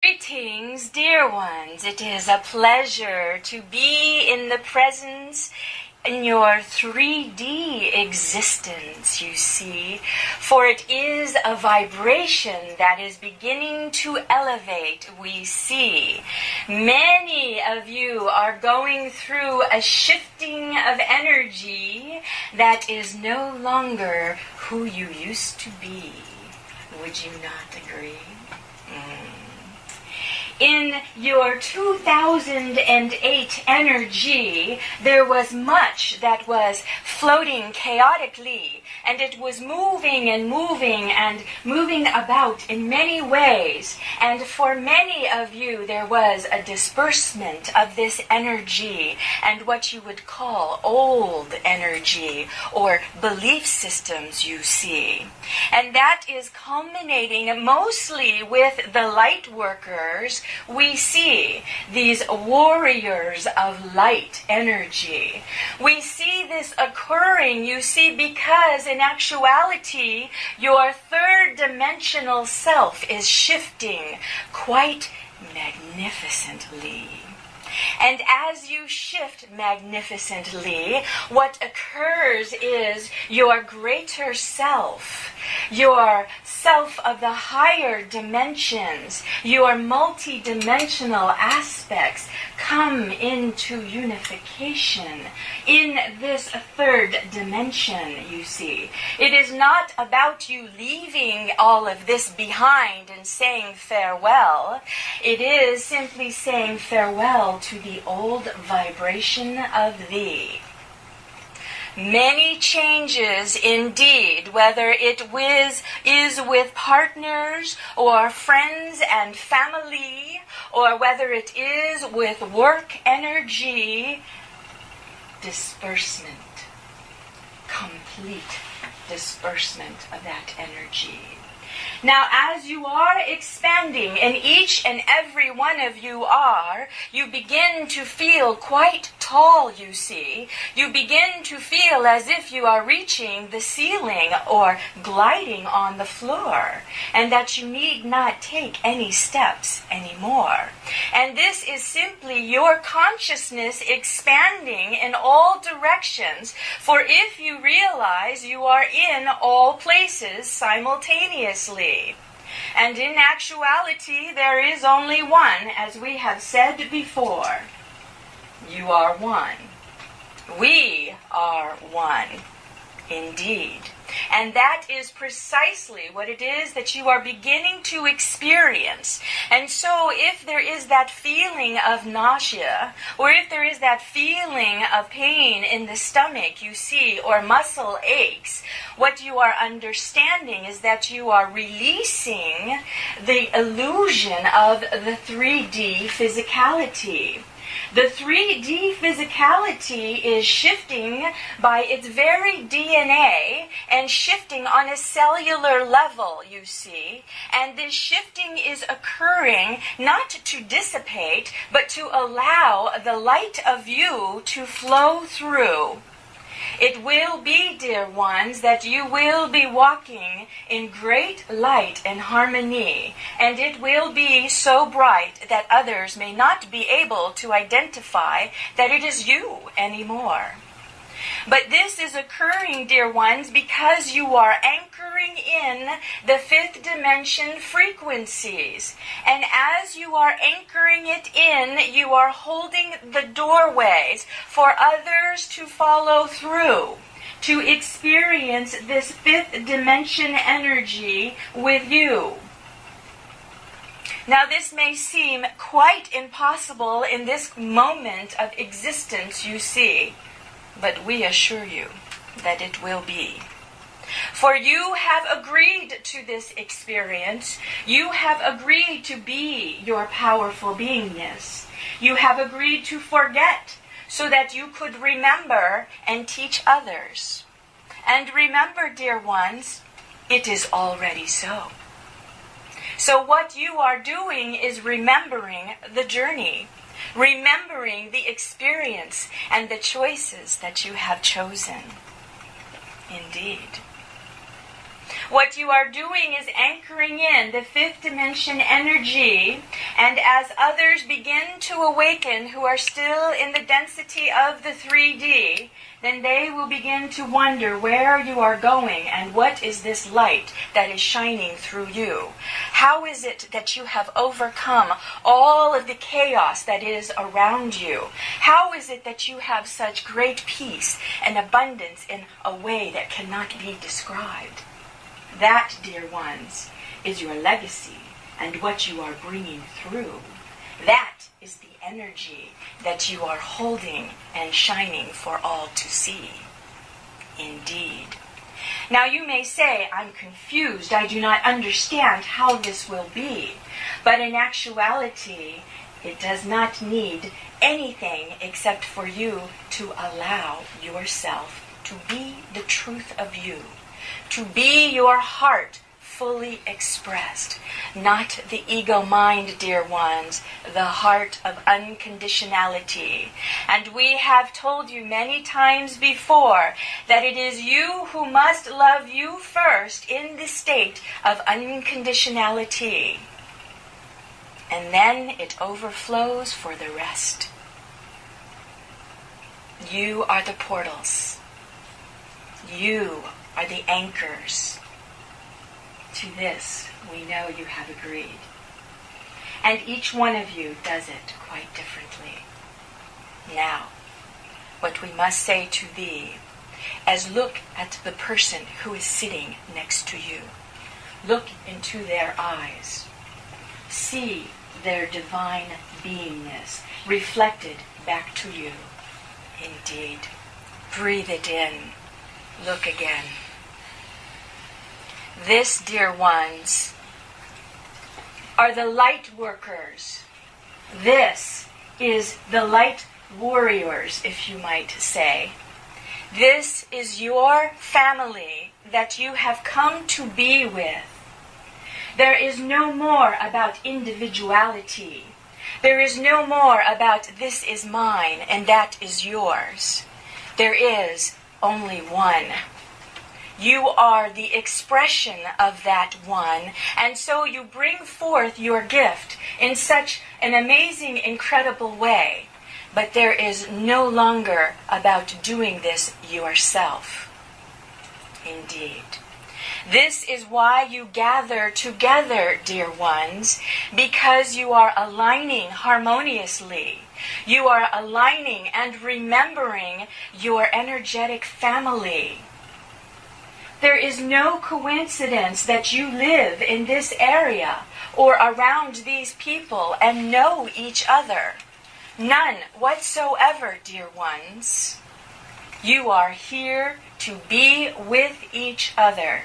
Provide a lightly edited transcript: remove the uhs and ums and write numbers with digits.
Greetings, dear ones. It is a pleasure to be in the presence in your 3D existence, you see, for it is a vibration that is beginning to elevate, we see. Many of you are going through a shifting of energy that is no longer who you used to be. Would you not agree? In your 2008 energy, there was much that was floating chaotically, and it was moving and moving about in many ways. And for many of you, there was a disbursement of this energy and what you would call old energy or belief systems, you see. And that is culminating mostly with the Lightworkers. We see these warriors of light energy. We see this occurring, you see, because in actuality, your third dimensional self is shifting quite magnificently. And as you shift magnificently, what occurs is your greater self, your self of the higher dimensions, your multi-dimensional aspects come into unification in this third dimension, you see. It is not about you leaving all of this behind and saying farewell. It is simply saying farewell to the old vibration of thee. Many changes indeed, whether it is with partners or friends and family, or whether it is with work energy, disbursement, complete disbursement of that energy. Now, as you are expanding, and each and every one of you are, you begin to feel quite tall, you see. You begin to feel as if you are reaching the ceiling or gliding on the floor, and that you need not take any steps anymore. And this is simply your consciousness expanding in all directions, for if you realize you are in all places simultaneously. And in actuality, there is only one, as we have said before. You are one. We are one, indeed. And that is precisely what it is that you are beginning to experience. And so if there is that feeling of nausea, or if there is that feeling of pain in the stomach, you see, or muscle aches, what you are understanding is that you are releasing the illusion of the 3D physicality. The 3D physicality is shifting by its very DNA and shifting on a cellular level, you see. And this shifting is occurring not to dissipate, but to allow the light of you to flow through. It will be, dear ones, that you will be walking in great light and harmony, and it will be so bright that others may not be able to identify that it is you anymore. But this is occurring, dear ones, because you are anchoring in the fifth dimension frequencies. And as you are anchoring it in, you are holding the doorways for others to follow through, to experience this fifth dimension energy with you. Now, this may seem quite impossible in this moment of existence, you see. But we assure you that it will be. For you have agreed to this experience. You have agreed to be your powerful beingness. You have agreed to forget so that you could remember and teach others. And remember, dear ones, it is already so. So what you are doing is remembering the journey. Remembering the experience and the choices that you have chosen. Indeed. What you are doing is anchoring in the fifth dimension energy, and as others begin to awaken who are still in the density of the 3D, then they will begin to wonder where you are going and what is this light that is shining through you. How is it that you have overcome all of the chaos that is around you? How is it that you have such great peace and abundance in a way that cannot be described? That, dear ones, is your legacy and what you are bringing through. That is the energy that you are holding and shining for all to see. Indeed. Now you may say, I'm confused, I do not understand how this will be. But in actuality, it does not need anything except for you to allow yourself to be the truth of you, to be your heart fully expressed, not the ego mind, dear ones, the heart of unconditionality. And we have told you many times before that it is you who must love you first in the state of unconditionality. And then it overflows for the rest. You are the portals. You are the anchors. To this, we know you have agreed. And each one of you does it quite differently. Now, what we must say to thee is look at the person who is sitting next to you. Look into their eyes. See their divine beingness reflected back to you. Indeed. Breathe it in. Look again. This, dear ones, are the light workers. This is the light warriors, if you might say. This is your family that you have come to be with. There is no more about individuality. There is no more about this is mine and that is yours. There is only one. You are the expression of that one, and so you bring forth your gift in such an amazing, incredible way. But there is no longer about doing this yourself. Indeed. This is why you gather together, dear ones, because you are aligning harmoniously. You are aligning and remembering your energetic family. There is no coincidence that you live in this area or around these people and know each other. None whatsoever, dear ones. You are here to be with each other.